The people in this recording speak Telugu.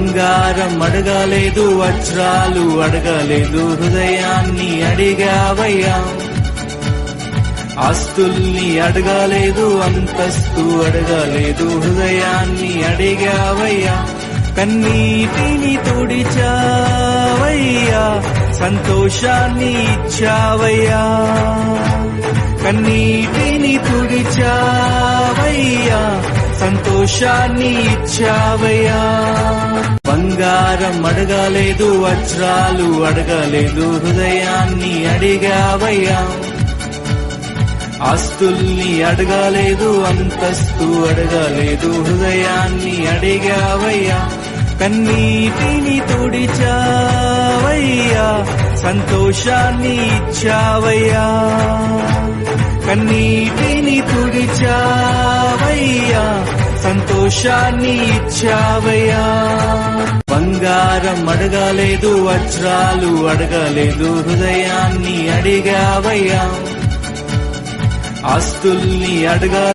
బంగారం అడగలేదు, వజ్రాలు అడగలేదు, హృదయాన్ని అడిగావయ్యా. ఆస్తుల్ని అడగలేదు, అంతస్తు అడగలేదు, హృదయాన్ని అడిగావయ్యా. కన్నీటిని తుడిచావయ్యా, సంతోషాన్ని ఇచ్చావయ్యా. కన్నీటిని తుడిచావయ్యా, సంతోషాన్ని ఇచ్చావయ్యా. బంగారం అడగలేదు, వజ్రాలు అడగలేదు, హృదయాన్ని అడిగావయ్యా. ఆస్తుల్ని అడగలేదు, అంతస్తు అడగలేదు, హృదయాన్ని అడిగావయ్యా. కన్నీటిని తుడిచావయ్యా, సంతోషాన్ని ఇచ్చావయ్యా. కన్నీటిని తుడిచావయ్యా, సంతోషాన్ని ఇచ్చావయ్యా. బంగారం అడగలేదు, వజ్రాలు అడగలేదు, హృదయాన్ని అడిగావయ్యా. ఆస్తుల్ని అడగ